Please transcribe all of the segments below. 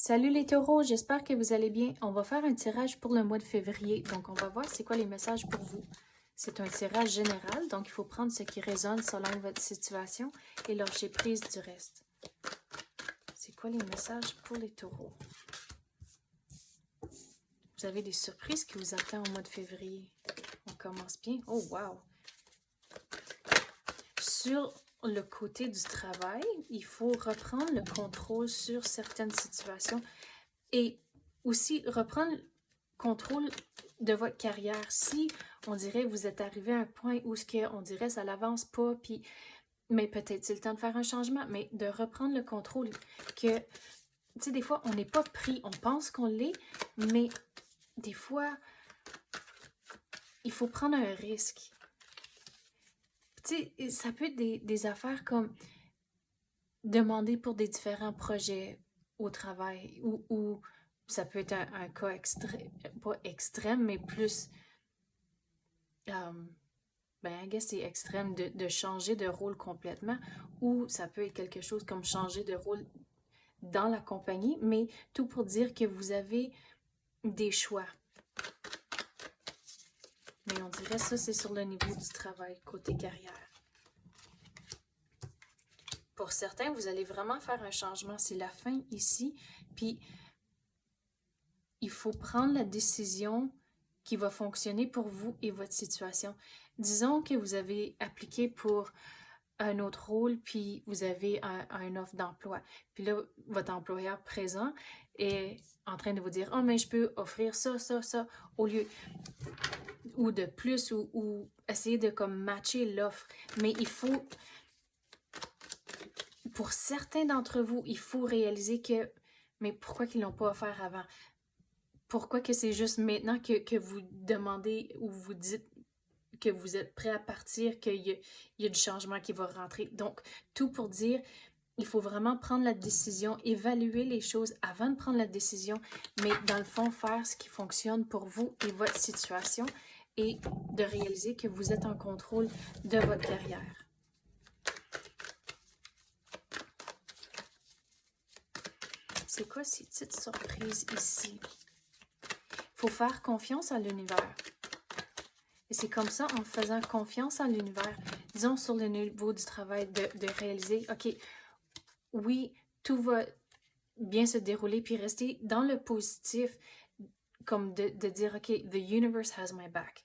Salut les taureaux, j'espère que vous allez bien. On va faire un tirage pour le mois de février. Donc, on va voir c'est quoi les messages pour vous. C'est un tirage général, donc il faut prendre ce qui résonne selon votre situation et lâcher prise du reste. C'est quoi les messages pour les taureaux? Vous avez des surprises qui vous attendent au mois de février. On commence bien. Oh, wow! Sur le côté du travail, il faut reprendre le contrôle sur certaines situations et aussi reprendre le contrôle de votre carrière. Si on dirait vous êtes arrivé à un point où on dirait ça n'avance pas, puis mais peut-être c'est le temps de faire un changement, mais de reprendre le contrôle. Que, tu sais, des fois, on n'est pas pris, on pense qu'on l'est, mais des fois, il faut prendre un risque. Tu sais, ça peut être des affaires comme demander pour des différents projets au travail ou ça peut être un cas extrême, pas extrême, mais plus, I guess c'est extrême de changer de rôle complètement ou ça peut être quelque chose comme changer de rôle dans la compagnie, mais tout pour dire que vous avez des choix. Mais on dirait ça, c'est sur le niveau du travail, côté carrière. Pour certains, vous allez vraiment faire un changement. C'est la fin ici. Puis, il faut prendre la décision qui va fonctionner pour vous et votre situation. Disons que vous avez appliqué pour un autre rôle, puis vous avez un offre d'emploi. Puis là, votre employeur présent est en train de vous dire « Oh, mais je peux offrir ça, ça, ça », au lieu ou de plus, ou essayer de comme matcher l'offre. Mais il faut, pour certains d'entre vous, il faut réaliser que, mais pourquoi qu'ils ne l'ont pas offert avant? Pourquoi que c'est juste maintenant que vous demandez ou vous dites que vous êtes prêt à partir, qu'il y a du changement qui va rentrer? Donc, tout pour dire, il faut vraiment prendre la décision, évaluer les choses avant de prendre la décision, mais dans le fond, faire ce qui fonctionne pour vous et votre situation et de réaliser que vous êtes en contrôle de votre carrière. C'est quoi ces petites surprises ici? Il faut faire confiance à l'univers. Et c'est comme ça, en faisant confiance à l'univers, disons sur le niveau du travail, de réaliser, OK, oui, tout va bien se dérouler, puis rester dans le positif, comme de dire, OK, the universe has my back.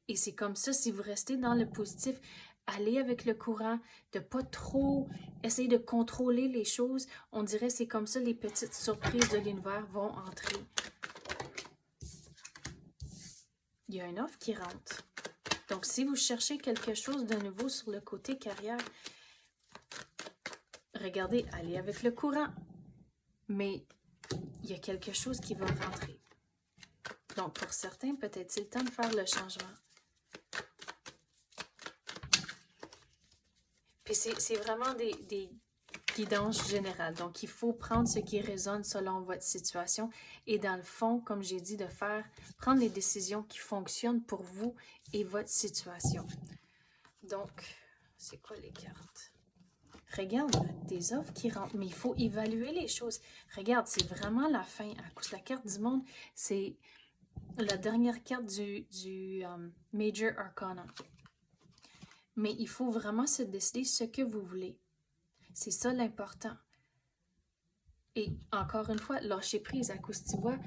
Et c'est comme ça, si vous restez dans le positif, allez avec le courant, de pas trop essayer de contrôler les choses. On dirait c'est comme ça, les petites surprises de l'univers vont entrer. Il y a une offre qui rentre. Donc, si vous cherchez quelque chose de nouveau sur le côté carrière, regardez, allez avec le courant. Mais il y a quelque chose qui va rentrer. Donc, pour certains, peut-être c'est le temps de faire le changement. Puis c'est vraiment des guidances générales. Donc, il faut prendre ce qui résonne selon votre situation et dans le fond, comme j'ai dit, de prendre les décisions qui fonctionnent pour vous et votre situation. Donc, c'est quoi les cartes? Regarde, des offres qui rentrent, mais il faut évaluer les choses. Regarde, c'est vraiment la fin. À cause de la carte du monde, c'est la dernière carte du Major Arcana. Mais il faut vraiment se décider ce que vous voulez. C'est ça l'important. Et encore une fois, lâcher prise. À cause, tu vois,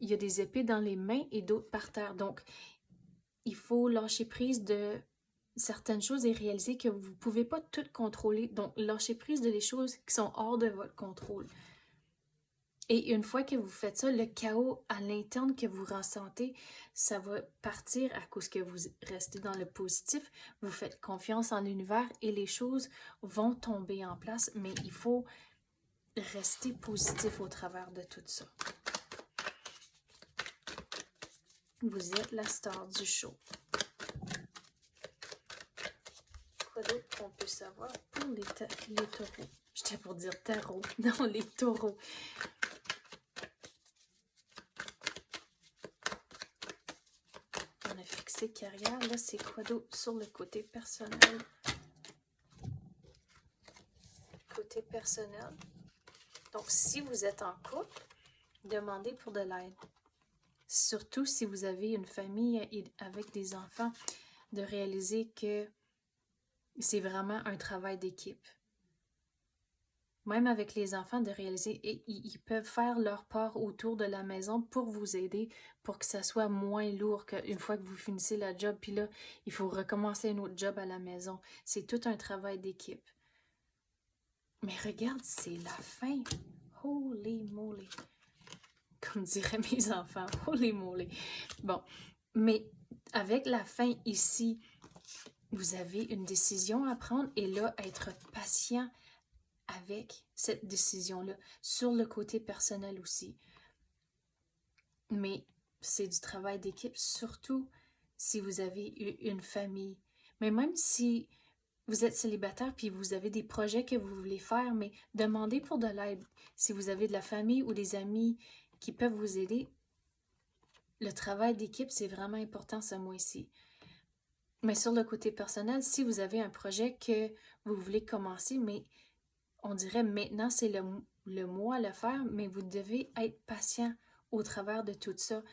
il y a des épées dans les mains et d'autres par terre. Donc, il faut lâcher prise de certaines choses et réaliser que vous ne pouvez pas tout contrôler. Donc, lâcher prise de les choses qui sont hors de votre contrôle. Et une fois que vous faites ça, le chaos à l'interne que vous ressentez, ça va partir à cause que vous restez dans le positif, vous faites confiance en l'univers et les choses vont tomber en place, mais il faut rester positif au travers de tout ça. Vous êtes la star du show. Quoi d'autre qu'on peut savoir pour les taureaux? J'étais pour dire tarot, non, les taureaux. On a fixé carrière, là, c'est quoi d'autre sur le côté personnel? Côté personnel. Donc, si vous êtes en couple, demandez pour de l'aide. Surtout si vous avez une famille avec des enfants, de réaliser que c'est vraiment un travail d'équipe. Même avec les enfants, de réaliser qu'ils peuvent faire leur part autour de la maison pour vous aider, pour que ça soit moins lourd qu'une fois que vous finissez la job, puis là, il faut recommencer un autre job à la maison. C'est tout un travail d'équipe. Mais regarde, c'est la fin. Holy moly. Comme diraient mes enfants. Holy moly. Bon, mais avec la fin ici, vous avez une décision à prendre et là, être patient avec cette décision-là, sur le côté personnel aussi. Mais c'est du travail d'équipe, surtout si vous avez une famille. Mais même si vous êtes célibataire puis vous avez des projets que vous voulez faire, mais demandez pour de l'aide. Si vous avez de la famille ou des amis qui peuvent vous aider, le travail d'équipe, c'est vraiment important ce mois-ci. Mais sur le côté personnel, si vous avez un projet que vous voulez commencer, mais on dirait maintenant c'est le mois à le faire, mais vous devez être patient au travers de tout ça.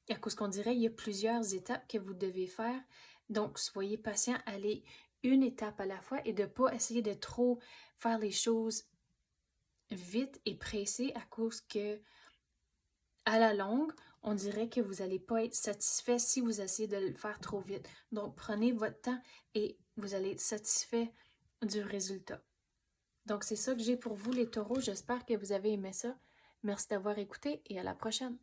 À cause qu'on dirait il y a plusieurs étapes que vous devez faire. Donc, soyez patient, allez une étape à la fois et de ne pas essayer de trop faire les choses vite et pressées à cause que, à la longue, on dirait que vous n'allez pas être satisfait si vous essayez de le faire trop vite. Donc, prenez votre temps et vous allez être satisfait du résultat. Donc, c'est ça que j'ai pour vous, les taureaux. J'espère que vous avez aimé ça. Merci d'avoir écouté et à la prochaine.